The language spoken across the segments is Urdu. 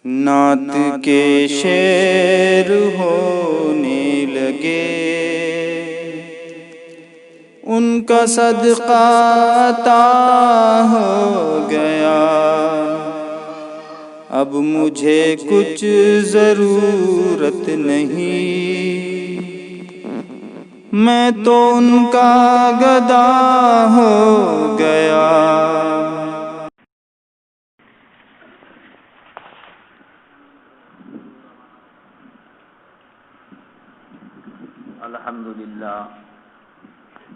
نعت کے شعر ہونے لگے، ان کا صدقہ عطا ہو گیا۔ اب مجھے کچھ ضرورت نہیں، میں تو ان کا گدا ہو گیا۔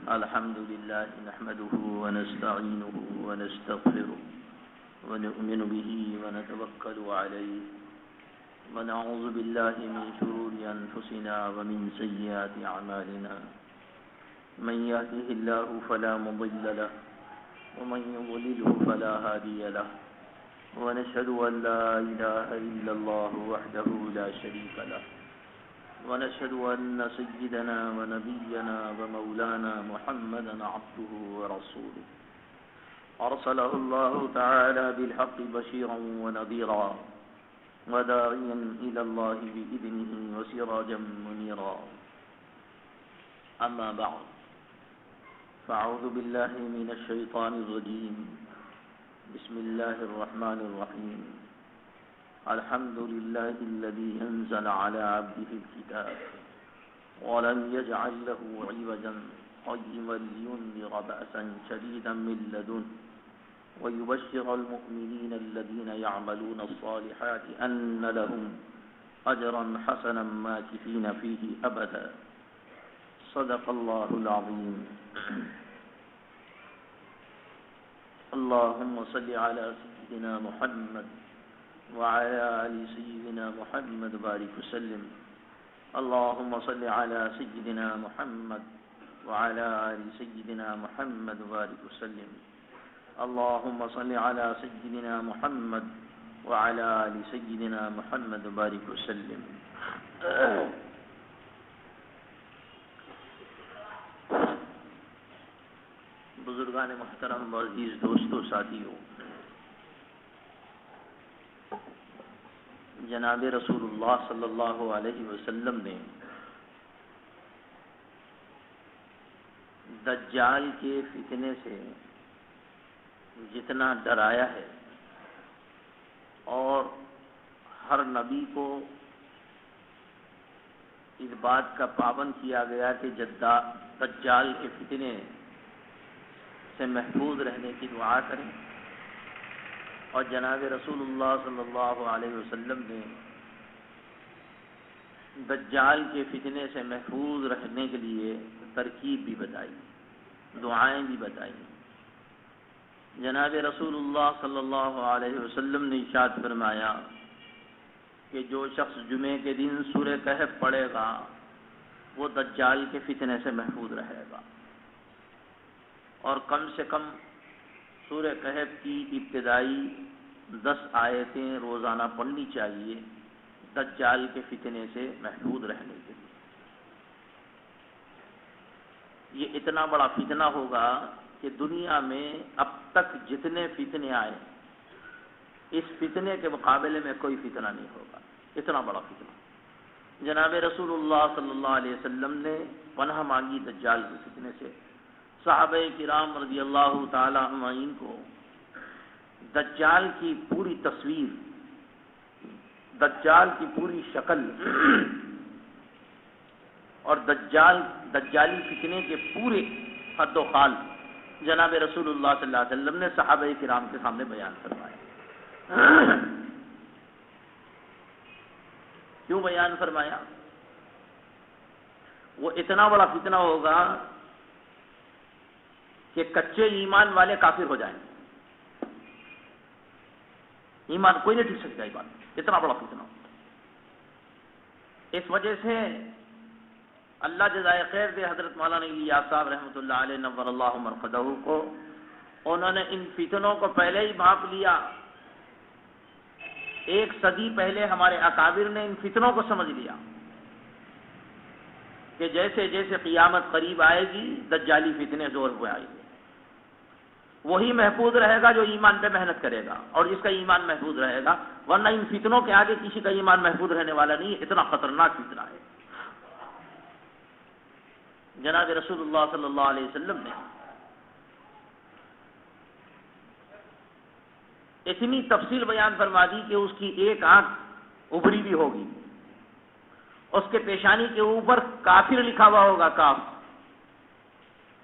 الحمد للہ نحمده ونستعینه ونستغفره ونؤمن به ونتوکل علیہ ونعوذ باللہ من شرور انفسنا ومن سیئات اعمالنا، من يهده الله فلا مضل له ومن يضلله فلا هادي له، ونشهد ان لا اله الا الله وحده لا شريك له، ونشهد أن سيدنا ونبينا ومولانا محمدا عبده ورسوله، أرسله الله تعالى بالحق بشيرا ونذيرا وداعيا إلى الله بإذنه وسراجا منيرا. أما بعد، فأعوذ بالله من الشيطان الرجيم. بسم الله الرحمن الرحيم. الحمد لله الذي أنزل على عبده الكتاب ولم يجعل له عوجا قيما لينذر بأسا شديدا من لدنه ويبشر المؤمنين الذين يعملون الصالحات أن لهم أجرا حسنا ماكثين فيه أبدا. صدق الله العظيم. اللهم صل على سيدنا محمد وعلى آل سيدنا محمد بارك وسلم. اللهم صل على سيدنا محمد وعلى آل سيدنا محمد بارك وسلم. اللهم صل على سيدنا محمد وعلى آل سيدنا محمد بارك وسلم. بزرگان محترم و عزیز دوستو ساتھیو، جناب رسول اللہ صلی اللہ علیہ وسلم نے دجال کے فتنے سے جتنا ڈرایا ہے، اور ہر نبی کو اس بات کا پابند کیا گیا کہ دجال کے فتنے سے محفوظ رہنے کی دعا کریں، اور جناب رسول اللہ صلی اللہ علیہ وسلم نے دجال کے فتنے سے محفوظ رہنے کے لیے ترکیب بھی بتائی، دعائیں بھی بتائیں. جناب رسول اللہ صلی اللہ علیہ وسلم نے ارشاد فرمایا کہ جو شخص جمعے کے دن سورہ کہف پڑھے گا وہ دجال کے فتنے سے محفوظ رہے گا، اور کم سے کم سورہ کہف کی ابتدائی 10 آیتیں روزانہ پڑھنی چاہیے دجال کے فتنے سے محفوظ رہنے کے لیے. یہ اتنا بڑا فتنہ ہوگا کہ دنیا میں اب تک جتنے فتنے آئے اس فتنے کے مقابلے میں کوئی فتنہ نہیں ہوگا، اتنا بڑا فتنہ. جناب رسول اللہ صلی اللہ علیہ وسلم نے پناہ مانگی دجال کے فتنے سے. صحابہ کرام رضی اللہ تعالی عنہم کو دجال کی پوری تصویر، دجال کی پوری شکل اور دجالی فتنے کے پورے حد و خال جناب رسول اللہ صلی اللہ علیہ وسلم نے صحابہ کرام کے سامنے بیان فرمایا. کیوں بیان فرمایا؟ وہ اتنا بڑا فتنہ ہوگا کہ کچے ایمان والے کافر ہو جائیں گے. ایمان کوئی نہیں ٹھیک سکتا، یہ بات اتنا بڑا فتنہ ہوگا. اس وجہ سے اللہ جزائے خیر دے حضرت مولانا الیاس صاحب رحمۃ اللہ علیہ نور اللہ مرقدہ کو، انہوں نے ان فتنوں کو پہلے ہی بھانپ لیا. 1 صدی پہلے ہمارے اکابر نے ان فتنوں کو سمجھ لیا کہ جیسے جیسے قیامت قریب آئے گی دجالی فتنے زور پہ آئیں گے. وہی محفوظ رہے گا جو ایمان پہ محنت کرے گا اور جس کا ایمان محفوظ رہے گا، ورنہ ان فتنوں کے آگے کسی کا ایمان محفوظ رہنے والا نہیں ہے، اتنا خطرناک فتنہ ہے۔ جناب رسول اللہ صلی اللہ علیہ وسلم نے اتنی تفصیل بیان فرما دی کہ اس کی ایک آنکھ ابھری بھی ہوگی، اس کے پیشانی کے اوپر کافر لکھا ہوا ہوگا، کاف،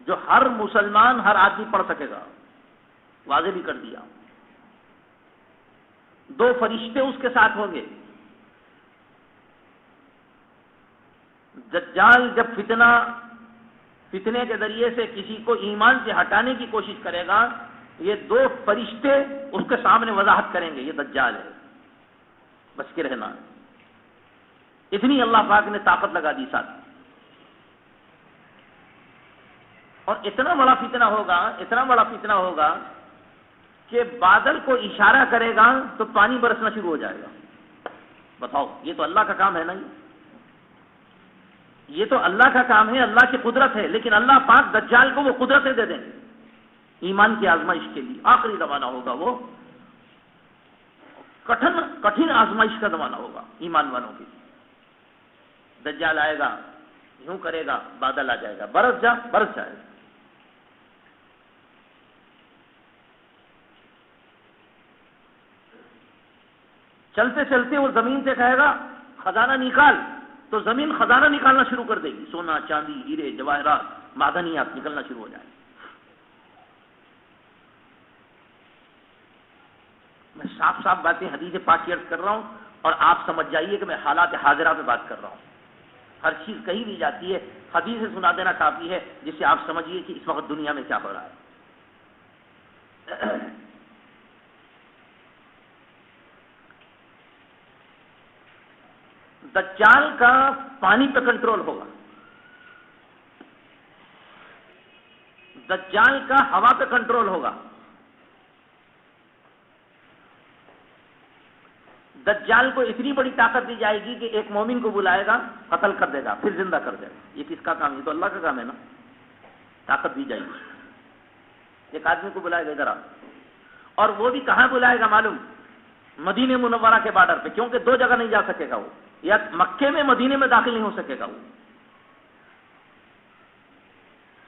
جو ہر مسلمان، ہر آدمی پڑھ سکے گا، واضح بھی کر دیا۔ 2 فرشتے اس کے ساتھ ہوں گے۔ دجال جب فتنے کے ذریعے سے کسی کو ایمان سے ہٹانے کی کوشش کرے گا، یہ 2 فرشتے اس کے سامنے وضاحت کریں گے، یہ دجال ہے، بچ کے رہنا۔ اتنی اللہ پاک نے طاقت لگا دی ساتھ، اور اتنا بڑا فتنہ ہوگا کہ بادل کو اشارہ کرے گا تو پانی برسنا شروع ہو جائے گا۔ بتاؤ، یہ تو اللہ کا کام ہے نا، یہ تو اللہ کا کام ہے، اللہ کی قدرت ہے، لیکن اللہ پاک دجال کو وہ قدرتیں دے دیں گے ایمان کی آزمائش کے لیے۔ آخری زمانہ ہوگا، وہ کٹھن آزمائش کا زمانہ ہوگا ایمان والوں کے لیے۔ دجال آئے گا، یوں کرے گا، بادل آ جائے گا، برس جائے گا۔ چلتے چلتے وہ زمین سے کہے گا خزانہ نکال، تو زمین خزانہ نکالنا شروع کر دے گی، سونا، چاندی، ہیرے، جواہرات، معدنیات نکلنا شروع ہو جائے گا۔ میں صاف باتیں حدیث پاک کی عرض کر رہا ہوں، اور آپ سمجھ جائیے کہ میں حالات حاضرہ پہ بات کر رہا ہوں۔ ہر چیز کہی دی جاتی ہے، حدیث سے سنا دینا کافی ہے، جس سے آپ سمجھیے کہ اس وقت دنیا میں کیا ہو رہا ہے۔ دجال کا پانی پہ کنٹرول ہوگا، دجال کا ہوا پہ کنٹرول ہوگا، دجال کو اتنی بڑی طاقت دی جائے گی کہ ایک مومن کو بلائے گا، قتل کر دے گا، پھر زندہ کر دے گا۔ یہ کس کا کام ہے؟ یہ تو اللہ کا کام ہے نا، طاقت دی جائے گی۔ ایک آدمی کو بلائے گا ادھر، اور وہ بھی کہاں بلائے گا معلوم؟ مدینہ منورہ کے بارڈر پہ، کیونکہ 2 جگہ نہیں جا سکے گا وہ، یا مکے میں مدینے میں داخل نہیں ہو سکے گا وہ۔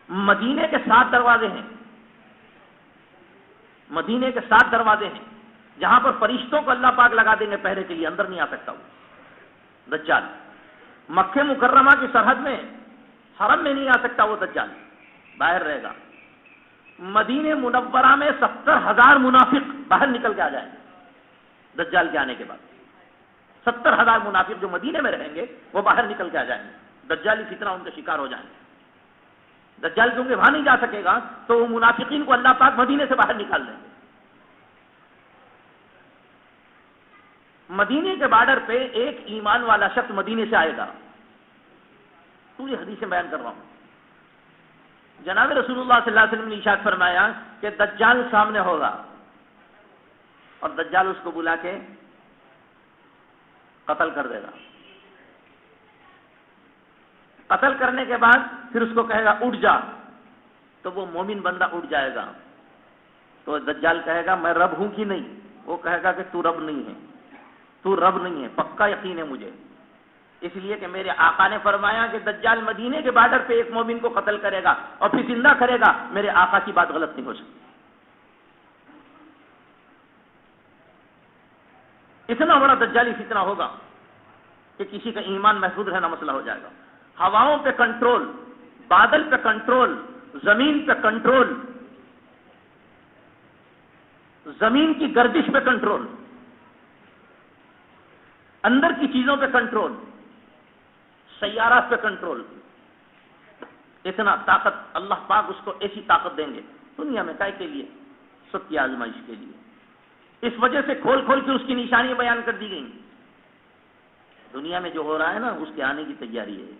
مدینے کے 7 دروازے ہیں، مدینے کے 7 دروازے ہیں، جہاں پر فرشتوں کو اللہ پاک لگا دیں گے پہرے کے لیے، اندر نہیں آ سکتا وہ دجال۔ مکہ مکرمہ کی سرحد میں، حرم میں نہیں آ سکتا وہ دجال، باہر رہے گا۔ مدینہ منورہ میں 70,000 منافق باہر نکل کے آ جائیں گے دجال کے آنے کے بعد۔ 70,000 منافق جو مدینے میں رہیں گے وہ باہر نکل کے آ جائیں گے، دجالی فتنہ ان کے شکار ہو جائیں گے۔ دجال کیونکہ وہاں نہیں جا سکے گا تو وہ منافقین کو اللہ پاک مدینے سے باہر نکال دیں گے۔ مدینے کے بارڈر پہ ایک ایمان والا شخص مدینے سے آئے گا، پوری حدیث میں بیان کر رہا ہوں۔ جناب رسول اللہ صلی اللہ علیہ وسلم نے ارشاد فرمایا کہ دجال سامنے ہوگا، اور دجال اس کو بلا کے قتل کر دے گا۔ قتل کرنے کے بعد پھر اس کو کہے گا اٹھ جا، تو وہ مومن بندہ اٹھ جائے گا۔ تو دجال کہے گا میں رب ہوں کہ نہیں؟ وہ کہے گا کہ تو رب نہیں ہے، تو رب نہیں ہے، پکا یقین ہے مجھے، اس لیے کہ میرے آقا نے فرمایا کہ دجال مدینے کے بارڈر پہ ایک مومن کو قتل کرے گا اور پھر زندہ کرے گا، میرے آقا کی بات غلط نہیں ہو سکتی۔ اتنا بڑا دجالی فتنہ ہوگا کہ کسی کا ایمان محفوظ رہنا مسئلہ ہو جائے گا۔ ہواؤں پہ کنٹرول، بادل پہ کنٹرول، زمین پہ کنٹرول، زمین کی گردش پہ کنٹرول، اندر کی چیزوں پہ کنٹرول، سیارات پہ کنٹرول۔ اتنا طاقت اللہ پاک اس کو ایسی طاقت دیں گے دنیا میں، کائے کے لیے؟ سب کی آزمائش کے لیے۔ اس وجہ سے کھول کھول کے اس کی نشانیاں بیان کر دی گئی۔ دنیا میں جو ہو رہا ہے نا، اس کے آنے کی تیاری ہے۔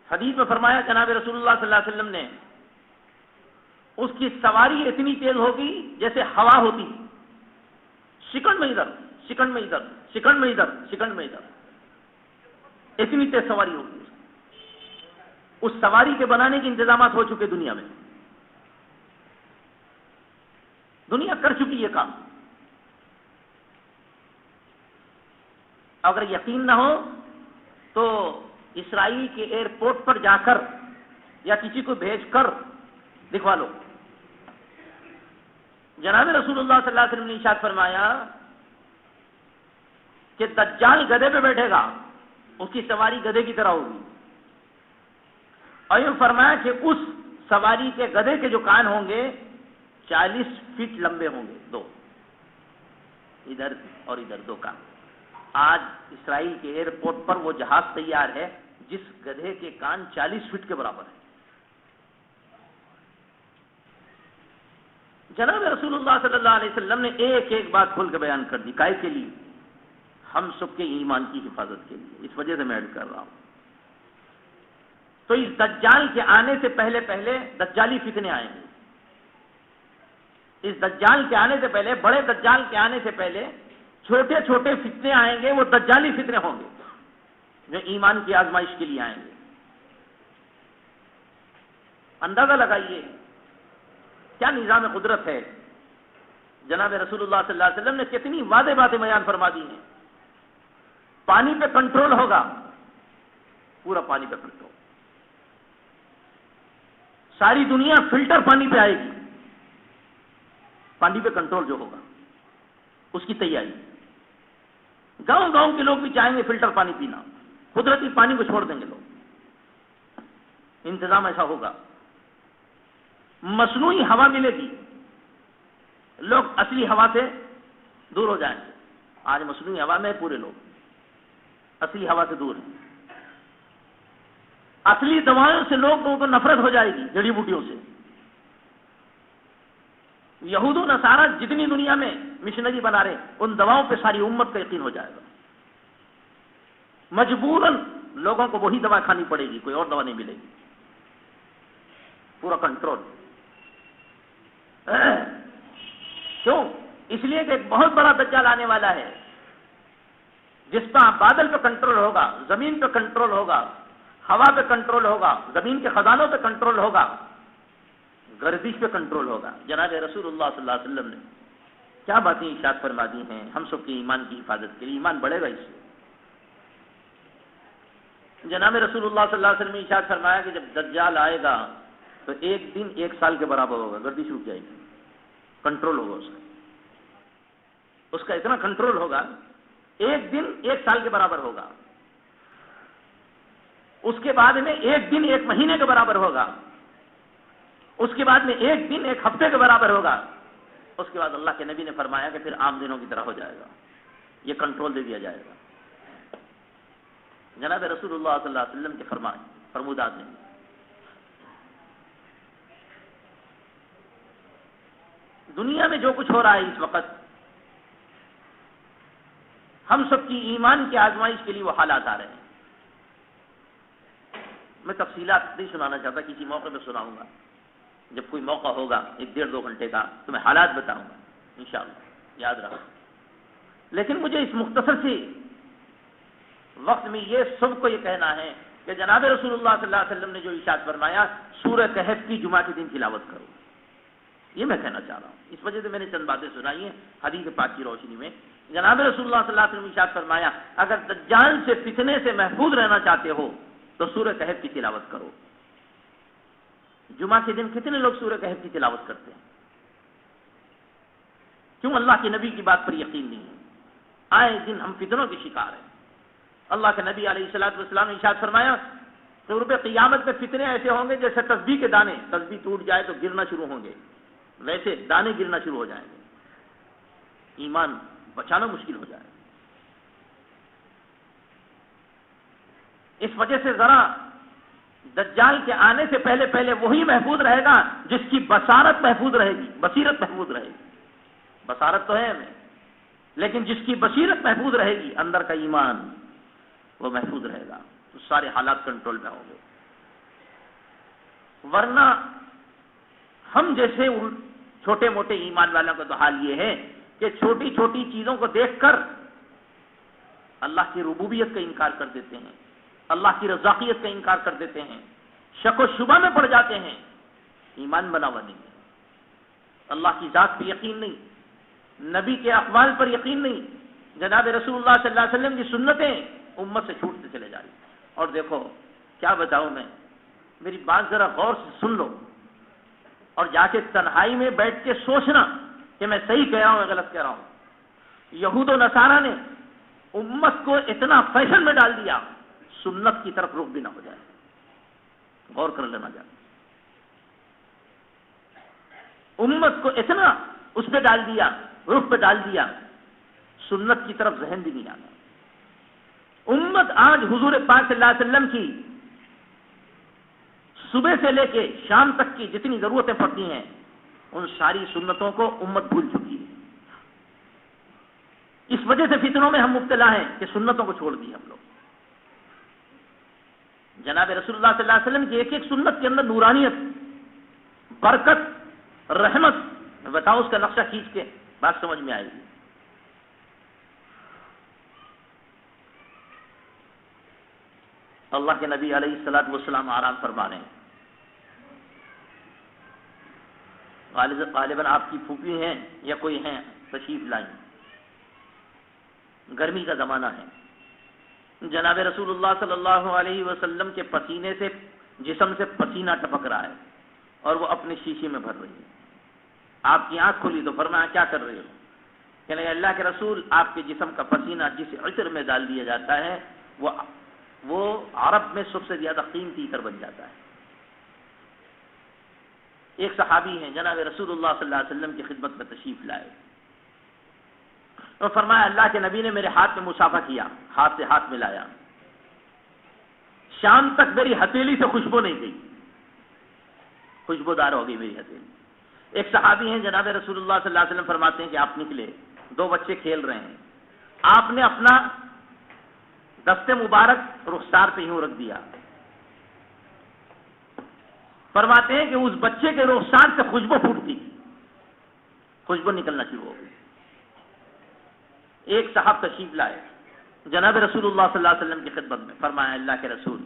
حدیث میں فرمایا جناب رسول اللہ صلی اللہ علیہ وسلم نے، اس کی سواری اتنی تیز ہوگی جیسے ہوا ہوتی، سیکنڈ میں ادھر، سیکنڈ میں ادھر، سیکنڈ میں ادھر، سیکنڈ میں ادھر۔ اتنی تیز سواری ہوگی، اس سواری کے بنانے کے انتظامات ہو چکے دنیا میں، دنیا کر چکی یہ کام. اگر یقین نہ ہو تو اسرائیل کے ایئرپورٹ پر جا کر یا کسی کو بھیج کر دکھوا لو. جناب رسول اللہ صلی اللہ علیہ وسلم نے ارشاد فرمایا کہ دجال گدھے پہ بیٹھے گا، اس کی سواری گدھے کی طرح ہوگی، اور یہ فرمایا کہ اس سواری کے گدھے کے جو کان ہوں گے 40 فٹ لمبے ہوں گے، دو ادھر اور ادھر دو کان. آج اسرائیل کے ایئرپورٹ پر وہ جہاز تیار ہے جس گدھے کے کان 40 فٹ کے برابر ہیں. جناب رسول اللہ صلی اللہ علیہ وسلم نے ایک ایک بات کھول کے بیان کر دی. کائے کے لیے؟ ہم سب کے ایمان کی حفاظت کے لیے. اس وجہ سے میں ایڈ کر رہا ہوں. تو اس دجال کے آنے سے پہلے پہلے دجالی فتنے آئیں گے. اس دجال کے آنے سے پہلے، بڑے دجال کے آنے سے پہلے چھوٹے چھوٹے فتنے آئیں گے. وہ دجالی فتنے ہوں گے جو ایمان کی آزمائش کے لیے آئیں گے. اندازہ لگائیے کیا نظام قدرت ہے. جناب رسول اللہ صلی اللہ علیہ وسلم نے کتنی واضح باتیں بیان فرما دی ہیں. پانی پہ کنٹرول ہوگا، پورا پانی پہ کنٹرول. ساری دنیا فلٹر پانی پہ آئے گی. پانی پہ کنٹرول جو ہوگا اس کی تیاری. گاؤں گاؤں کے لوگ بھی چاہیں گے فلٹر پانی پینا، قدرتی پانی کو چھوڑ دیں گے لوگ. انتظام ایسا ہوگا. مصنوعی ہوا ملے گی، لوگ اصلی ہوا سے دور ہو جائیں گے. آج مصنوعی ہوا میں پورے لوگ اصلی ہوا سے دور ہیں. اصلی دوائوں سے لوگوں کو نفرت ہو جائے گی، جڑی بوٹیوں سے. یہود و نصارہ جتنی دنیا میں مشنری بنا رہے ان دواؤں پہ ساری امت کا یقین ہو جائے گا. مجبوراً لوگوں کو وہی دوا کھانی پڑے گی، کوئی اور دوا نہیں ملے گی. پورا کنٹرول. کیوں؟ اس لیے کہ ایک بہت بڑا دجال آنے والا ہے جس پر بادل پہ کنٹرول ہوگا، زمین پہ کنٹرول ہوگا، ہوا پہ کنٹرول ہوگا، زمین کے خزانوں پہ کنٹرول ہوگا، گردش پہ کنٹرول ہوگا. جناب رسول اللہ صلی اللہ علیہ وسلم نے کیا باتیں ارشاد فرما دی ہیں ہم سب کے ایمان کی حفاظت کے لیے. ایمان بڑھے گا اس سے. جناب رسول اللہ صلی اللہ علیہ وسلم نے ارشاد فرمایا کہ جب دجال آئے گا تو ایک دن 1 سال کے برابر ہوگا. گردش رک جائے گی، کنٹرول ہوگا اس کا. اس کا اتنا کنٹرول ہوگا، ایک دن 1 سال کے برابر ہوگا. اس کے بعد میں ایک دن 1 مہینے کے برابر ہوگا. اس کے بعد میں ایک دن 1 ہفتے کے برابر ہوگا. اس کے بعد اللہ کے نبی نے فرمایا کہ پھر عام دنوں کی طرح ہو جائے گا. یہ کنٹرول دے دیا جائے گا. جناب رسول اللہ صلی اللہ علیہ وسلم کے فرمودات نے. دنیا میں جو کچھ ہو رہا ہے اس وقت، ہم سب کی ایمان کی آزمائش کے لیے وہ حالات آ رہے ہیں. میں تفصیلات نہیں سنانا چاہتا، کسی موقع پہ سناؤں گا. جب کوئی موقع ہوگا 1-1.5-2 گھنٹے کا تو میں حالات بتاؤں گا انشاءاللہ. یاد رکھو. لیکن مجھے اس مختصر سے وقت میں یہ سب کو یہ کہنا ہے کہ جناب رسول اللہ صلی اللہ علیہ وسلم نے جو ارشاد فرمایا سورہ کہف کی جمعہ کے دن تلاوت کرو، یہ میں کہنا چاہ رہا ہوں. اس وجہ سے میں نے چند باتیں سنائی ہیں حدیث پاک کی روشنی میں. جناب رسول اللہ صلی اللہ علیہ وسلم نے ارشاد فرمایا اگر دجال سے فتنے سے محفوظ رہنا چاہتے ہو تو سورہ کہف کی تلاوت کرو. جمعہ کے دن کتنے لوگ سورہ کہف کی تلاوت کرتے ہیں؟ کیوں؟ اللہ کے نبی کی بات پر یقین نہیں ہے. آئے دن ہم فتنوں کے شکار ہیں. اللہ کے نبی علیہ الصلوۃ والسلام نے ارشاد فرمایا قرب قیامت میں فتنے ایسے ہوں گے جیسے تسبیح کے دانے، تسبیح ٹوٹ جائے تو گرنا شروع ہوں گے، ویسے دانے گرنا شروع ہو جائیں گے. ایمان بچانا مشکل ہو جائے. اس وجہ سے ذرا دجال کے آنے سے پہلے پہلے وہی محفوظ رہے گا جس کی بصارت محفوظ رہے گی، بصیرت محفوظ رہے گی. بصارت تو ہے ہمیں، لیکن جس کی بصیرت محفوظ رہے گی، اندر کا ایمان وہ محفوظ رہے گا، تو سارے حالات کنٹرول میں ہوں گے. ورنہ ہم جیسے چھوٹے موٹے ایمان والوں کا تو حال یہ ہے کہ چھوٹی چھوٹی چیزوں کو دیکھ کر اللہ کی ربوبیت کا انکار کر دیتے ہیں، اللہ کی رضاقیت کا انکار کر دیتے ہیں، شک و شبہ میں پڑ جاتے ہیں، ایمان بنا ہوا نہیں ہے، اللہ کی ذات پہ یقین نہیں، نبی کے اقوال پر یقین نہیں، جناب رسول اللہ صلی اللہ علیہ وسلم کی سنتیں امت سے چھوٹتے چلے جا رہی ہیں۔ اور دیکھو کیا بتاؤں میں، میری بات ذرا غور سے سن لو اور جا کے تنہائی میں بیٹھ کے سوچنا کہ میں صحیح کہہ رہا ہوں یا غلط کہہ رہا ہوں۔ یہود و نصارہ نے امت کو اتنا فیشن میں ڈال دیا، سنت کی طرف رخ بھی نہ ہو جائے، غور کر لینا جائے، امت کو اتنا اس پہ ڈال دیا، رخ پہ ڈال دیا، سنت کی طرف ذہن بھی نہیں آتا۔ امت آج حضور پاک صلی اللہ علیہ وسلم کی صبح سے لے کے شام تک کی جتنی ضرورتیں پڑتی ہیں ان ساری سنتوں کو امت بھول چکی ہے۔ اس وجہ سے فتنوں میں ہم مبتلا ہیں کہ سنتوں کو چھوڑ دی ہم لوگ۔ جناب رسول اللہ صلی اللہ علیہ وسلم کی ایک ایک سنت کے اندر نورانیت، برکت، رحمت، میں بتاؤں اس کا نقشہ کھینچ کے بات سمجھ میں آئے گی۔ اللہ کے نبی علیہ الصلوۃ والسلام آرام فرما رہے ہیں، غالباً آپ کی پھوپھی ہیں یا کوئی ہیں، تشریف لائیں، گرمی کا زمانہ ہے، جناب رسول اللہ صلی اللہ علیہ وسلم کے پسینے سے جسم سے پسینہ ٹپک رہا ہے اور وہ اپنی شیشی میں بھر رہی ہے۔ آپ کی آنکھ کھلی تو فرمایا کیا کر رہے ہو؟ کہ نہیں اللہ کے رسول، آپ کے جسم کا پسینہ جس عطر میں ڈال دیا جاتا ہے وہ عرب میں سب سے زیادہ قیمتی عطر بن جاتا ہے۔ ایک صحابی ہیں جناب رسول اللہ صلی اللہ علیہ وسلم کی خدمت میں تشریف لائے اور فرمایا اللہ کے نبی نے میرے ہاتھ میں مصافحہ کیا، ہاتھ سے ہاتھ ملایا، شام تک میری ہتھیلی سے خوشبو نہیں گئی، خوشبودار ہو گئی میری ہتھیلی۔ ایک صحابی ہیں جناب رسول اللہ صلی اللہ علیہ وسلم فرماتے ہیں کہ آپ نکلے، دو بچے کھیل رہے ہیں، آپ نے اپنا دست مبارک رخسار پہ یوں رکھ دیا، فرماتے ہیں کہ اس بچے کے رخسار سے خوشبو پھوٹتی، خوشبو نکلنا شروع ہو گئی۔ ایک صاحب تشریف لائے جناب رسول اللہ صلی اللہ علیہ وسلم کی خدمت میں، فرمایا اللہ کے رسول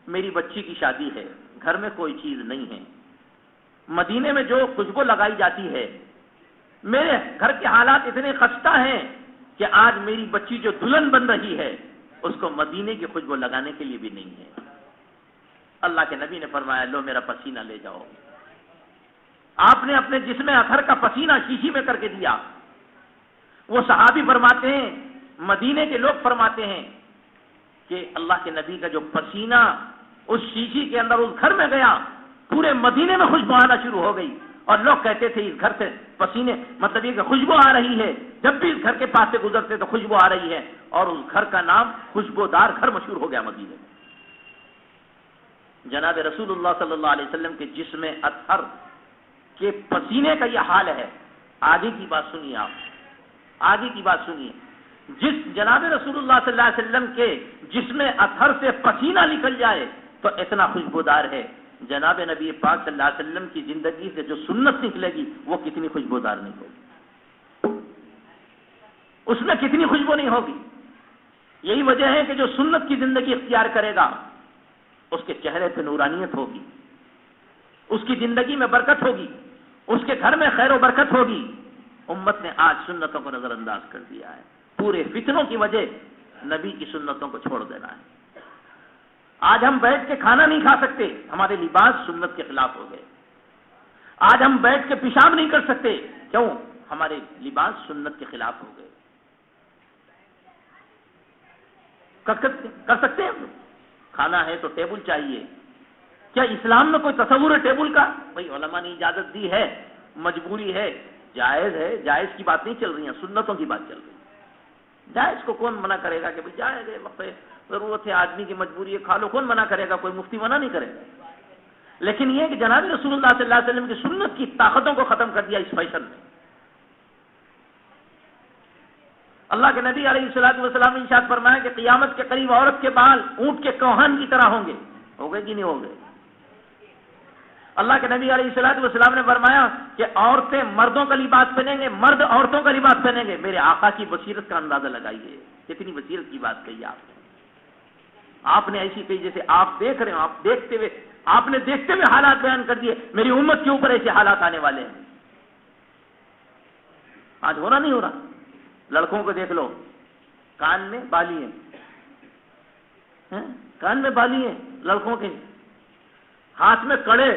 میری بچی کی شادی ہے، گھر میں کوئی چیز نہیں ہے، مدینے میں جو خوشبو لگائی جاتی ہے، میرے گھر کے حالات اتنے خستہ ہیں کہ آج میری بچی جو دلہن بن رہی ہے اس کو مدینے کی خوشبو لگانے کے لیے بھی نہیں ہے۔ اللہ کے نبی نے فرمایا لو میرا پسینہ لے جاؤ۔ آپ نے اپنے جسم اطہر کا پسینہ شیشی میں کر کے دیا۔ وہ صحابی فرماتے ہیں، مدینے کے لوگ فرماتے ہیں کہ اللہ کے نبی کا جو پسینہ اس شیشی کے اندر اس گھر میں گیا، پورے مدینے میں خوشبو آنا شروع ہو گئی، اور لوگ کہتے تھے اس گھر سے پسینے مطلب یہ کہ خوشبو آ رہی ہے، جب بھی اس گھر کے پاس سے گزرتے تو خوشبو آ رہی ہے، اور اس گھر کا نام خوشبودار گھر مشہور ہو گیا مدینے میں۔ جناب رسول اللہ صلی اللہ علیہ وسلم کے جسم اطہر کے پسینے کا یہ حال ہے۔ آگے کی بات سنیے، آپ آگے کی بات سنیے، جس جناب رسول اللہ صلی اللہ علیہ وسلم کے جسم اطہر سے پسینہ نکل جائے تو اتنا خوشبودار ہے، جناب نبی پاک صلی اللہ علیہ وسلم کی زندگی سے جو سنت نکلے گی وہ کتنی خوشبودار نہیں ہوگی، اس میں کتنی خوشبو نہیں ہوگی۔ یہی وجہ ہے کہ جو سنت کی زندگی اختیار کرے گا اس کے چہرے پہ نورانیت ہوگی، اس کی زندگی میں برکت ہوگی، اس کے گھر میں خیر و برکت ہوگی۔ امت نے آج سنتوں کو نظر انداز کر دیا ہے، پورے فتنوں کی وجہ نبی کی سنتوں کو چھوڑ دینا ہے۔ آج ہم بیٹھ کے کھانا نہیں کھا سکتے، ہمارے لباس سنت کے خلاف ہو گئے۔ آج ہم بیٹھ کے پیشاب نہیں کر سکتے، کیوں؟ ہمارے لباس سنت کے خلاف ہو گئے۔ کر سکتے ہیں؟ کھانا ہے تو ٹیبل چاہیے، کیا اسلام میں کوئی تصور ہے ٹیبل کا؟ بھائی علماء نے اجازت دی ہے، مجبوری ہے، جائز ہے، جائز کی بات نہیں چل رہی ہے، سنتوں کی بات چل رہی ہے۔ جائز کو کون منع کرے گا کہ بھائی جائز ہے، وقت ضرورت ہے، آدمی کی مجبوری ہے، کھا لو، کون منع کرے گا؟ کوئی مفتی منع نہیں کرے گا۔ لیکن یہ کہ جناب رسول اللہ صلی اللہ علیہ وسلم کی سنت کی طاقتوں کو ختم کر دیا اس فیشن نے۔ اللہ کے نبی علیہ الصلوۃ والسلام نے ارشاد فرمایا کہ قیامت کے قریب عورت کے بال اونٹ کے کوہان کی طرح ہوں گے، ہو گئے کہ نہیں ہو گئے؟ اللہ کے نبی علیہ الصلوۃ والسلام نے فرمایا کہ عورتیں مردوں کا لباس پہنیں گے، مرد عورتوں کا لباس پہنیں گے۔ میرے آقا کی بصیرت کا اندازہ لگائیے، کتنی بصیرت کی بات کہی آپ نے۔ آپ نے ایسی کہی جیسے آپ دیکھ رہے ہو، آپ دیکھتے ہوئے، آپ نے دیکھتے ہوئے حالات بیان کر دیے، میری امت کے اوپر ایسے حالات آنے والے ہیں۔ آج ہو رہا نہیں ہو رہا؟ لڑکوں کو دیکھ لو، کان میں بالی ہیں، کان میں بالی ہیں لڑکوں کے، ہاتھ میں کڑے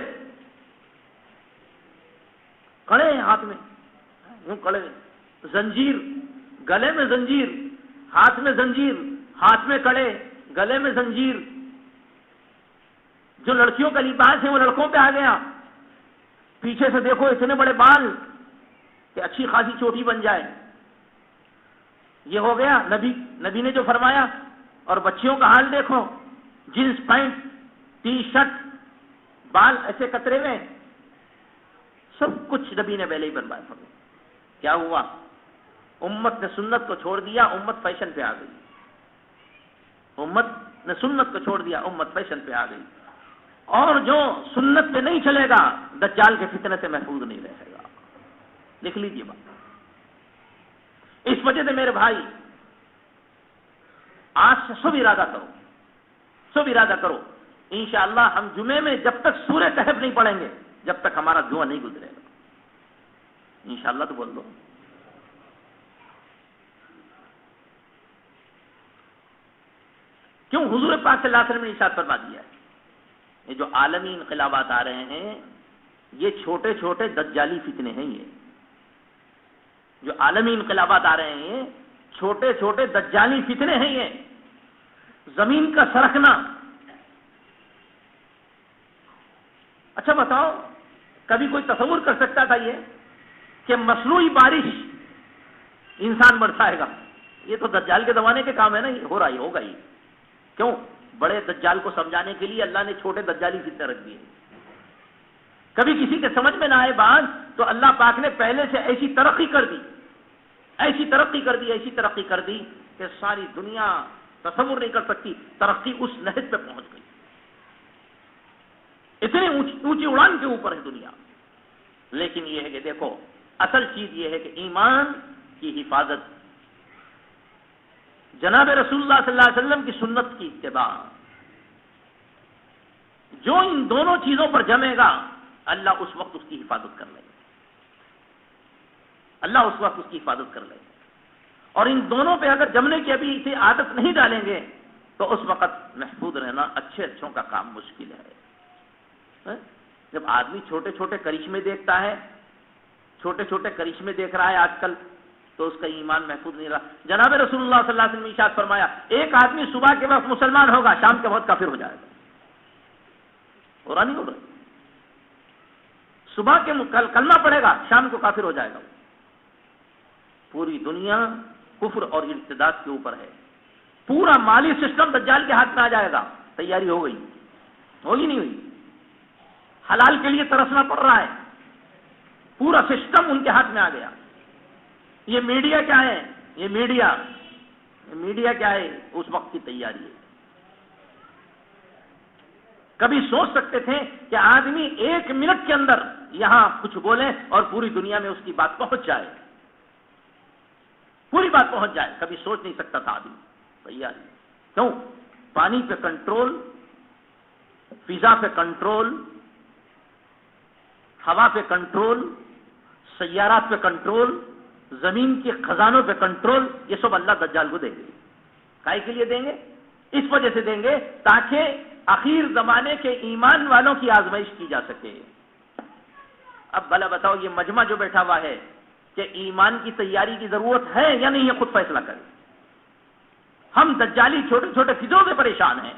ہیں، ہاتھ میں یوں کڑے، زنجیر، گلے میں زنجیر، ہاتھ میں زنجیر، ہاتھ میں کڑے، گلے میں زنجیر۔ جو لڑکیوں کا لباس ہے وہ لڑکوں پہ آ گیا۔ پیچھے سے دیکھو اتنے بڑے بال کہ اچھی خاصی چوٹی بن جائے، یہ ہو گیا نبی نے جو فرمایا۔ اور بچیوں کا حال دیکھو، جینس پینٹ، ٹی شرٹ، بال ایسے کترے ہوئے، سب کچھ نبی نے پہلے ہی برباد کر دیا۔ کیا ہوا؟ امت نے سنت کو چھوڑ دیا، امت فیشن پہ آ گئی۔ امت نے سنت کو چھوڑ دیا، امت فیشن پہ آ گئی۔ اور جو سنت پہ نہیں چلے گا دجال کے فتنے سے محفوظ نہیں رہے گا۔ لکھ لیجیے بات۔ اس وجہ سے میرے بھائی آج سے سب ارادہ کرو، انشاءاللہ ہم جمعے میں جب تک سورہ کہف نہیں پڑھیں گے، جب تک ہمارا جمعہ نہیں گزرے گا۔ انشاءاللہ تو بول دو۔ کیوں؟ حضور پاک صلی اللہ علیہ وسلم نے ارشاد فرما دیا ہے، یہ جو عالمی انقلابات آ رہے ہیں یہ چھوٹے چھوٹے دجالی فتنے ہیں۔ یہ جو عالمی انقلابات آ رہے ہیں چھوٹے چھوٹے دجالی فتنے ہیں۔ یہ زمین کا سرکنا، اچھا بتاؤ کبھی کوئی تصور کر سکتا تھا یہ کہ مصنوعی بارش انسان برسائے گا؟ یہ تو دجال کے زمانے کے کام ہے نا، یہ ہو رہا ہے، ہوگا ہی۔ کیوں؟ بڑے دجال کو سمجھانے کے لیے اللہ نے چھوٹے دجالی فتنے رکھ دیے۔ کبھی کسی کے سمجھ میں نہ آئے بات تو اللہ پاک نے پہلے سے ایسی ترقی کر دی کہ ساری دنیا تصور نہیں کر سکتی، ترقی اس نہج پہ پہنچ گئی، اتنی اونچی اڑان کے اوپر ہے دنیا۔ لیکن یہ ہے کہ دیکھو اصل چیز یہ ہے کہ ایمان کی حفاظت، جناب رسول اللہ صلی اللہ علیہ وسلم کی سنت کی اتباع، جو ان دونوں چیزوں پر جمے گا اللہ اس وقت اس کی حفاظت کر لے گا، اللہ اس وقت اس کی حفاظت کر لے گا۔ اور ان دونوں پہ اگر جمنے کی ابھی اسے عادت نہیں ڈالیں گے تو اس وقت محفوظ رہنا اچھوں کا کام مشکل ہے۔ جب آدمی چھوٹے چھوٹے کرشمے دیکھتا ہے، چھوٹے چھوٹے کرشمے دیکھ رہا ہے آج کل، تو اس کا ایمان محفوظ نہیں رہا۔ جناب رسول اللہ صلی اللہ علیہ وسلم نے ارشاد فرمایا، ایک آدمی صبح کے وقت مسلمان ہوگا، شام کے وقت کافر ہو جائے گا۔ ہو رہا نہیں ہو رہا؟ صبح کے کلمہ پڑھے گا، شام کو کافر ہو جائے گا۔ پوری دنیا کفر اور ارتداد کے اوپر ہے، پورا مالی سسٹم دجال کے ہاتھ میں آ جائے گا۔ تیاری ہو گئی؟ ہوگی نہیں ہوئی؟ حلال کے لیے ترسنا پڑ رہا ہے، پورا سسٹم ان کے ہاتھ میں آ گیا۔ یہ میڈیا کیا ہے؟ یہ میڈیا کیا ہے؟ اس وقت کی تیاری ہے۔ کبھی سوچ سکتے تھے کہ آدمی 1 منٹ کے اندر یہاں کچھ بولے اور پوری دنیا میں اس کی بات پہنچ جائے، پوری بات پہنچ جائے؟ کبھی سوچ نہیں سکتا تھا آدمی۔ تیاری کیوں؟ پانی پہ کنٹرول، فضا پہ کنٹرول، ہوا پہ کنٹرول، سیارات پہ کنٹرول، زمین کے خزانوں پہ کنٹرول، یہ سب اللہ دجال کو دیں گے۔ کائے کے لیے دیں گے؟ اس وجہ سے دیں گے تاکہ اخیر زمانے کے ایمان والوں کی آزمائش کی جا سکے۔ اب بھلا بتاؤ یہ مجمع جو بیٹھا ہوا ہے کہ ایمان کی تیاری کی ضرورت ہے یا نہیں، یہ خود فیصلہ کرے۔ ہم دجالی چھوٹے چھوٹے فتنوں سے پریشان ہیں،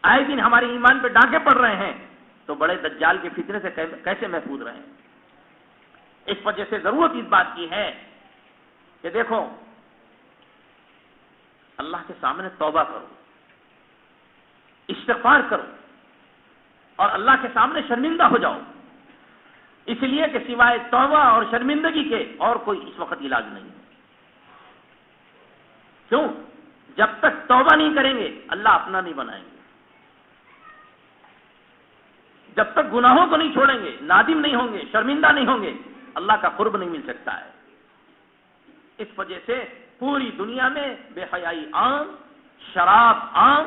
آئے دن ہمارے ایمان پہ ڈاکے پڑ رہے ہیں، تو بڑے دجال کے فتنے سے کیسے محفوظ رہیں؟ اس وجہ سے ضرورت اس بات کی ہے کہ دیکھو اللہ کے سامنے توبہ کرو، استغفار کرو اور اللہ کے سامنے شرمندہ ہو جاؤ، اس لیے کہ سوائے توبہ اور شرمندگی کے اور کوئی اس وقت علاج نہیں ہے۔ کیوں؟ جب تک توبہ نہیں کریں گے اللہ اپنا نہیں بنائیں گے، جب تک گناہوں کو نہیں چھوڑیں گے، نادم نہیں ہوں گے، شرمندہ نہیں ہوں گے، اللہ کا قرب نہیں مل سکتا ہے۔ اس وجہ سے پوری دنیا میں بے حیائی عام، شراب عام،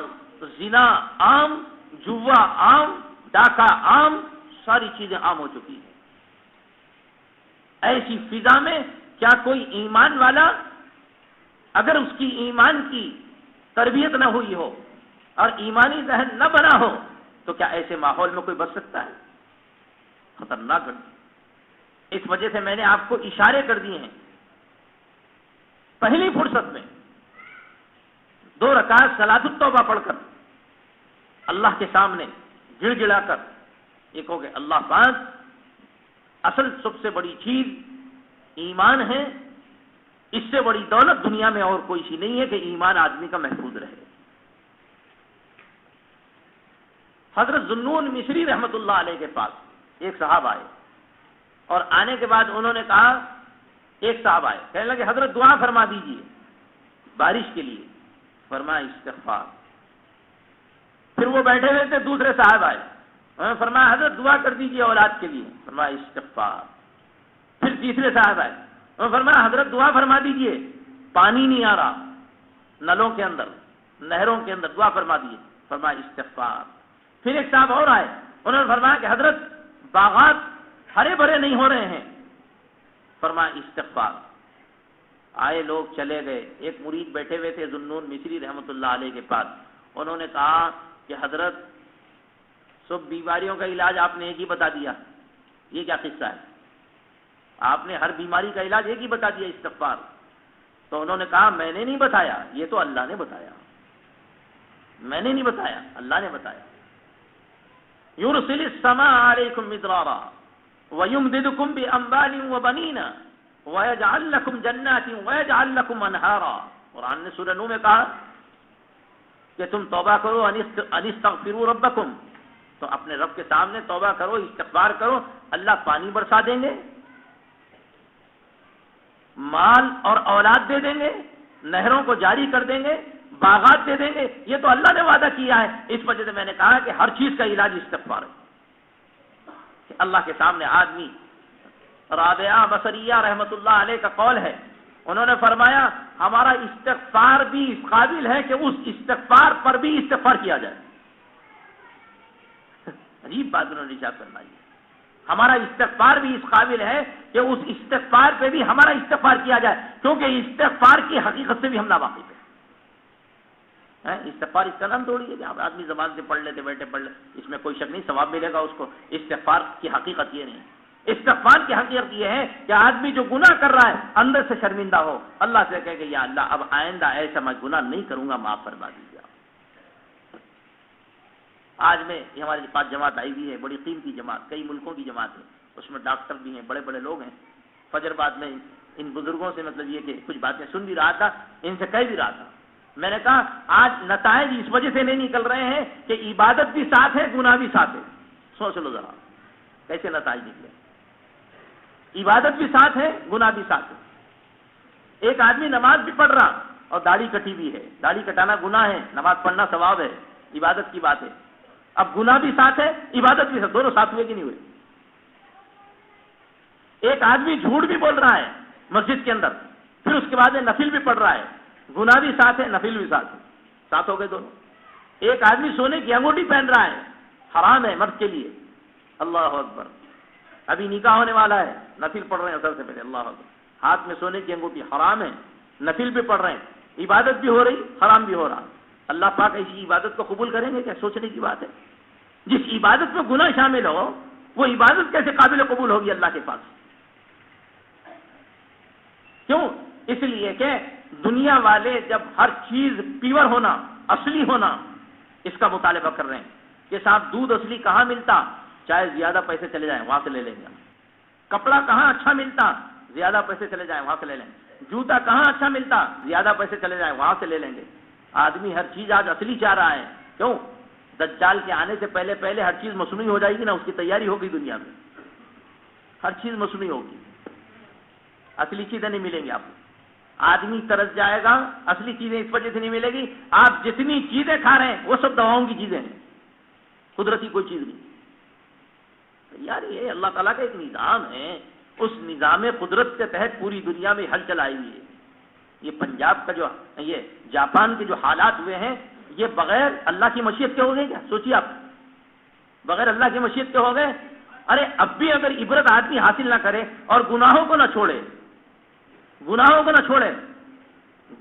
زنا عام، جوا عام، ڈاکہ عام، ساری چیزیں عام ہو چکی ہیں۔ ایسی فضا میں کیا کوئی ایمان والا اگر اس کی ایمان کی تربیت نہ ہوئی ہو اور ایمانی ذہن نہ بنا ہو تو کیا ایسے ماحول میں کوئی بچ سکتا ہے؟ خطرناک گھٹنا۔ اس وجہ سے میں نے آپ کو اشارے کر دیے ہیں۔ پہلی فرصت میں 2 رکعت صلاۃ التوبہ پڑھ کر اللہ کے سامنے گڑ گڑا کر یہ کہو کہ اللہ پاک، اصل سب سے بڑی چیز ایمان ہے، اس سے بڑی دولت دنیا میں اور کوئی چیز نہیں ہے کہ ایمان آدمی کا محفوظ رہے۔ حضرت ذوالنون مصری رحمۃ اللہ علیہ کے پاس ایک صاحب آئے اور آنے کے بعد انہوں نے کہا، ایک صاحب آئے کہنے لگے حضرت دعا فرما دیجئے بارش کے لیے، فرمایا استغفار۔ پھر وہ بیٹھے ہوئے تھے، دوسرے صاحب آئے، انہوں نے فرمایا حضرت دعا کر دیجئے اولاد کے لیے، فرمایا استغفار۔ پھر تیسرے صاحب آئے، انہوں نے فرمایا حضرت دعا فرما دیجئے پانی نہیں آ رہا نلوں کے اندر، نہروں کے اندر، دعا فرما دیجئے، فرمایا استغفار۔ پھر ایک صاحب اور آئے، انہوں نے فرمایا کہ حضرت باغات ہرے بھرے نہیں ہو رہے ہیں، فرمایا استغفار۔ آئے لوگ چلے گئے، ایک مرید بیٹھے ہوئے تھے ذوالنون مصری رحمۃ اللہ علیہ کے پاس، انہوں نے کہا کہ حضرت سب بیماریوں کا علاج آپ نے ایک ہی بتا دیا، یہ کیا قصہ ہے؟ آپ نے ہر بیماری کا علاج ایک ہی بتا دیا، استغفار۔ تو انہوں نے کہا میں نے نہیں بتایا، یہ تو اللہ نے بتایا، میں نے نہیں بتایا، اللہ نے بتایا۔ یرسل السماء علیکم مدرارا ویمددکم باموال وبنین ویجعل لکم جنات ویجعل لکم انہارا۔ قرآن نے سورہ نوح میں کہا کہ تم توبہ کرو، انستغفروا ربکم، تو اپنے رب کے سامنے توبہ کرو، استغفار کرو، اللہ پانی برسا دیں گے، مال اور اولاد دے دیں گے، نہروں کو جاری کر دیں گے، باغات دے دیں گے۔ یہ تو اللہ نے وعدہ کیا ہے۔ اس وجہ سے میں نے کہا کہ ہر چیز کا علاج استغفار ہے کہ اللہ کے سامنے آدمی۔ رابعہ بصریہ رحمت اللہ علیہ کا قول ہے، انہوں نے فرمایا ہمارا استغفار بھی اس قابل ہے کہ اس استغفار پر بھی استغفار کیا جائے۔ عجیب بات انہوں نے ارشاد فرمائی، ہمارا استغفار بھی اس قابل ہے کہ اس استغفار پہ بھی ہمارا استغفار کیا جائے، کیونکہ استغفار کی حقیقت سے بھی ہم ناواقف ہیں۔ استغفار اس کا نام تھوڑی ہے کہ آپ آدمی زبان سے پڑھ لیتے بیٹھے پڑھ لے، اس میں کوئی شک نہیں، ثواب ملے گا اس کو۔ استغفار کی حقیقت یہ نہیں، استغفار کی حقیقت یہ ہے کہ آدمی جو گناہ کر رہا ہے اندر سے شرمندہ ہو، اللہ سے کہے کہ یا اللہ اب آئندہ ایسا میں گناہ نہیں کروں گا، معاف فرما دیجیے۔ آج میں یہ ہمارے پاس جماعت آئی ہوئی ہے، بڑی قیمتی جماعت، کئی ملکوں کی جماعت ہے، اس میں ڈاکٹر بھی ہیں، بڑے بڑے لوگ ہیں۔ فجر بعد میں ان بزرگوں سے مطلب یہ کہ کچھ باتیں سن بھی رہا تھا، ان سے کہہ بھی رہا تھا، میں نے کہا آج نتائج اس وجہ سے نہیں نکل رہے ہیں کہ عبادت بھی ساتھ ہے، گناہ بھی ساتھ ہے۔ سوچ لو ذرا کیسے نتائج نکلے، عبادت بھی ساتھ ہے، گناہ بھی ساتھ ہے۔ ایک آدمی نماز بھی پڑھ رہا اور داڑھی کٹی بھی ہے، داڑھی کٹانا گناہ ہے، نماز پڑھنا ثواب ہے، عبادت کی بات ہے۔ اب گناہ بھی ساتھ ہے، عبادت بھی ساتھ، دونوں ساتھ ہوئے کہ نہیں ہوئے؟ ایک آدمی جھوٹ بھی بول رہا ہے مسجد کے اندر، پھر اس کے بعد نفل بھی پڑھ رہا ہے، گناہ بھی ساتھ ہے، نفل بھی ساتھ ہے، ساتھ ہو گئے دونوں۔ ایک آدمی سونے کی انگوٹھی پہن رہا ہے، حرام ہے مرد کے لیے، اللہ اکبر، ابھی نکاح ہونے والا ہے، نفل پڑھ رہے ہیں سب سے پہلے، اللہ اکبر، ہاتھ میں سونے کی انگوٹھی حرام ہے، نفل بھی پڑھ رہے ہیں، عبادت بھی ہو رہی، حرام بھی ہو رہا۔ اللہ پاک ایسی عبادت کو قبول کریں گے کیا؟ سوچنے کی بات ہے۔ جس عبادت میں گناہ شامل ہو وہ عبادت کیسے قابل قبول ہوگی اللہ کے پاس؟ کیوں؟ اس لیے کہ دنیا والے جب ہر چیز پیور ہونا، اصلی ہونا، اس کا مطالبہ کر رہے ہیں کہ صاحب دودھ اصلی کہاں ملتا، چاہے زیادہ پیسے چلے جائیں وہاں سے لے لیں گے۔ کپڑا کہاں اچھا ملتا، زیادہ پیسے چلے جائیں وہاں سے لے لیں گے۔ جوتا کہاں اچھا ملتا، زیادہ پیسے چلے جائیں وہاں سے لے لیں گے۔ آدمی ہر چیز آج اصلی چاہ رہا ہے، کیوں؟ دجال کے آنے سے پہلے پہلے ہر چیز مصنوعی ہو جائے گی نا، اس کی تیاری ہوگی دنیا میں، ہر چیز مصنوعی ہوگی، اصلی چیزیں نہیں ملیں گی آپ کو۔ آدمی ترس جائے گا، اصلی چیزیں اس وجہ سے نہیں ملے گی، آپ جتنی چیزیں کھا رہے ہیں وہ سب دواؤں کی چیزیں ہیں، قدرتی کوئی چیز نہیں۔ یار یہ اللہ تعالیٰ کا ایک نظام ہے، اس نظام قدرت کے تحت پوری دنیا میں ہل چلائی ہوئی ہے۔ یہ پنجاب کا جو، یہ جاپان کے جو حالات ہوئے ہیں، یہ بغیر اللہ کی مشیت کے ہو گئے کیا؟ سوچیے آپ، بغیر اللہ کی مشیت کے ہو گئے؟ ارے اب بھی اگر عبرت آدمی حاصل نہ کرے اور گناہوں کو نہ چھوڑے، گناہوں کو نہ چھوڑے،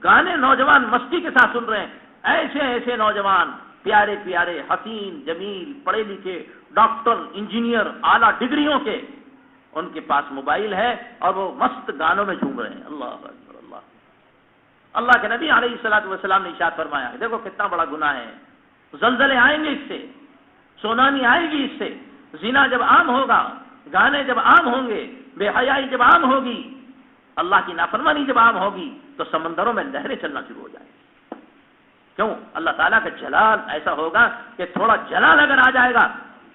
گانے نوجوان مستی کے ساتھ سن رہے ہیں، ایسے ایسے نوجوان پیارے پیارے حسین جمیل پڑھے لکھے ڈاکٹر انجینئر اعلیٰ ڈگریوں کے، ان کے پاس موبائل ہے اور وہ مست گانوں میں جھوم رہے ہیں۔ اللہ اکبر اللہ۔ اللہ کے نبی علیہ الصلوۃ والسلام نے ارشاد فرمایا، دیکھو کتنا بڑا گناہ ہے، زلزلے آئیں گے اس سے، سونامی آئے گی اس سے، زنا جب عام ہوگا، گانے جب عام ہوں گے، بے حیائی جب عام ہوگی، اللہ کی نافرمانی جب عام ہوگی تو سمندروں میں لہریں چلنا شروع ہو جائیں گی۔ کیوں؟ اللہ تعالیٰ کا جلال ایسا ہوگا کہ تھوڑا جلال اگر آ جائے گا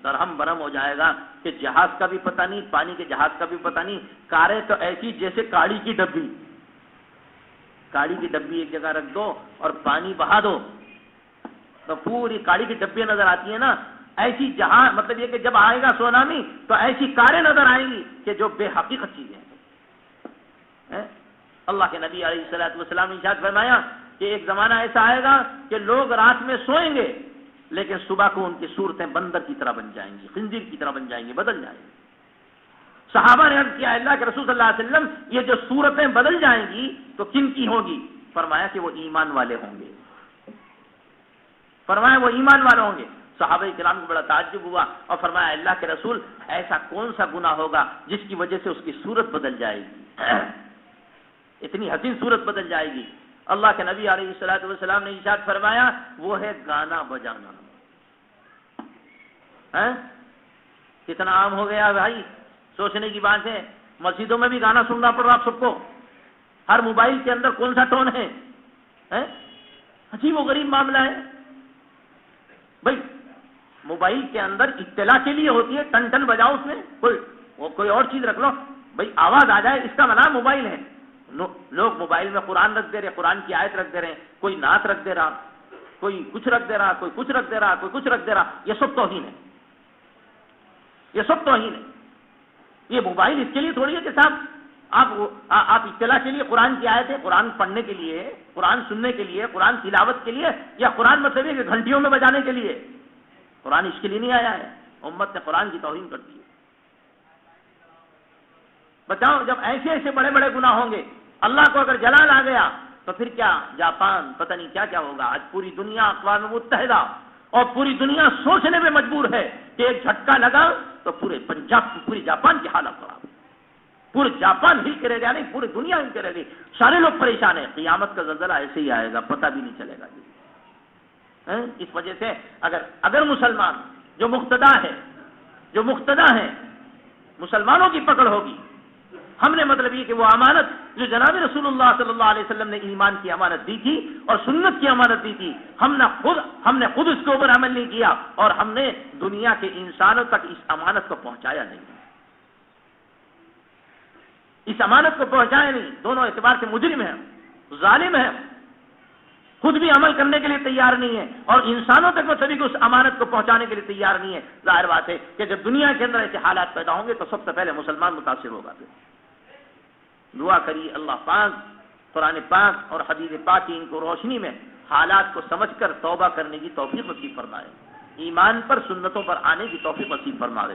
درہم برہم ہو جائے گا کہ جہاز کا بھی پتہ نہیں، پانی کے جہاز کا بھی پتہ نہیں، کاریں تو ایسی جیسے کاڑی کی ڈبی، کاڑی کی ڈبی ایک جگہ رکھ دو اور پانی بہا دو تو پوری کاڑی کی ڈبیاں نظر آتی ہیں نا، ایسی جہاں مطلب یہ کہ جب آئے گا سونامی تو ایسی کاریں نظر آئیں گی کہ جو بے حقیقت چیزیں ہیں۔ اللہ کے نبی علیہ الصلوۃ والسلام نے ارشاد فرمایا کہ ایک زمانہ ایسا آئے گا کہ لوگ رات میں سوئیں گے لیکن صبح کو ان کی صورتیں بندر کی طرح بن جائیں گی، خنزیر کی طرح بن جائیں گی، بدل جائیں گی۔ صحابہ نے عرض کیا اللہ کے رسول صلی اللہ علیہ وسلم یہ جو صورتیں بدل جائیں گی تو کن کی ہوگی؟ فرمایا کہ وہ ایمان والے ہوں گے، فرمایا وہ ایمان والے ہوں گے۔ صحابہ کرام کو بڑا تعجب ہوا اور فرمایا اللہ کے رسول ایسا کون سا گناہ ہوگا جس کی وجہ سے اس کی صورت بدل جائے گی، اتنی حسین صورت بدل جائے گی؟ اللہ کے نبی علیہ الصلوۃ والسلام نے ارشاد فرمایا وہ ہے گانا بجانا۔ کتنا عام ہو گیا بھائی، سوچنے کی بات ہے، مسجدوں میں بھی گانا سننا پڑ رہا آپ سب کو، ہر موبائل کے اندر کون سا ٹون ہے، عجیب و غریب معاملہ ہے بھائی۔ موبائل کے اندر اطلاع کے لیے ہوتی ہے، ٹن ٹن بجاؤ، اس میں کوئی اور چیز رکھ لو بھائی، آواز آ جائے، اس کا نام موبائل ہے۔ لوگ موبائل میں قرآن رکھ دے رہے، قرآن کی آیت رکھ دے رہے ہیں، کوئی نعت رکھ دے رہا، کوئی کچھ رکھ دے رہا، کوئی کچھ رکھ دے رہا، کوئی کچھ رکھ دے رہا، یہ سب توہین ہے، یہ سب توہین ہے۔ یہ موبائل اس کے لیے تھوڑی ہے کہ صاحب آپ اطلاع کے لیے قرآن کی آیت ہے، قرآن پڑھنے کے لیے، قرآن سننے کے لیے، قرآن تلاوت کے لیے، یا قرآن مطلب ہے کہ گھنٹیوں میں بجانے کے لیے؟ قرآن اس کے لیے نہیں آیا ہے، امت نے قرآن کی توہین کر دی ہے۔ بتاؤ جب ایسے ایسے بڑے بڑے گناہ ہوں گے، اللہ کو اگر جلال آ گیا تو پھر کیا جاپان پتہ نہیں کیا کیا ہوگا۔ آج پوری دنیا اقوام متحدہ اور پوری دنیا سوچنے میں مجبور ہے کہ ایک جھٹکا لگا تو پوری جاپان کی حالت خراب، پورے جاپان ہل کے رہ گیا، نہیں پوری دنیا ہل کے رہ گئی، سارے لوگ پریشان ہیں۔ قیامت کا زلزلہ ایسے ہی آئے گا، پتہ بھی نہیں چلے گا جی۔ اس وجہ سے اگر مسلمان جو مقتدا ہے مسلمانوں کی پکڑ ہوگی، ہم نے مطلب یہ کہ وہ امانت جو جناب رسول اللہ صلی اللہ علیہ وسلم نے ایمان کی امانت دی تھی اور سنت کی امانت دی تھی، ہم نے خود اس کے اوپر عمل نہیں کیا اور ہم نے دنیا کے انسانوں تک اس امانت کو پہنچایا نہیں، اس امانت کو پہنچایا نہیں۔ دونوں اعتبار سے مجرم ہیں، ظالم ہیں، خود بھی عمل کرنے کے لیے تیار نہیں ہے اور انسانوں تک وہ سبھی کو اس امانت کو پہنچانے کے لیے تیار نہیں ہے۔ ظاہر بات ہے کہ جب دنیا کے اندر ایسے حالات پیدا ہوں گے تو سب سے پہلے مسلمان متاثر ہوگا۔ پھر دعا کریے اللہ پاک قرآن پاک اور حدیث پاک کی ان کو روشنی میں حالات کو سمجھ کر توبہ کرنے کی توفیق نصیب فرمائے، ایمان پر سنتوں پر آنے کی توفیق نصیب فرما دے۔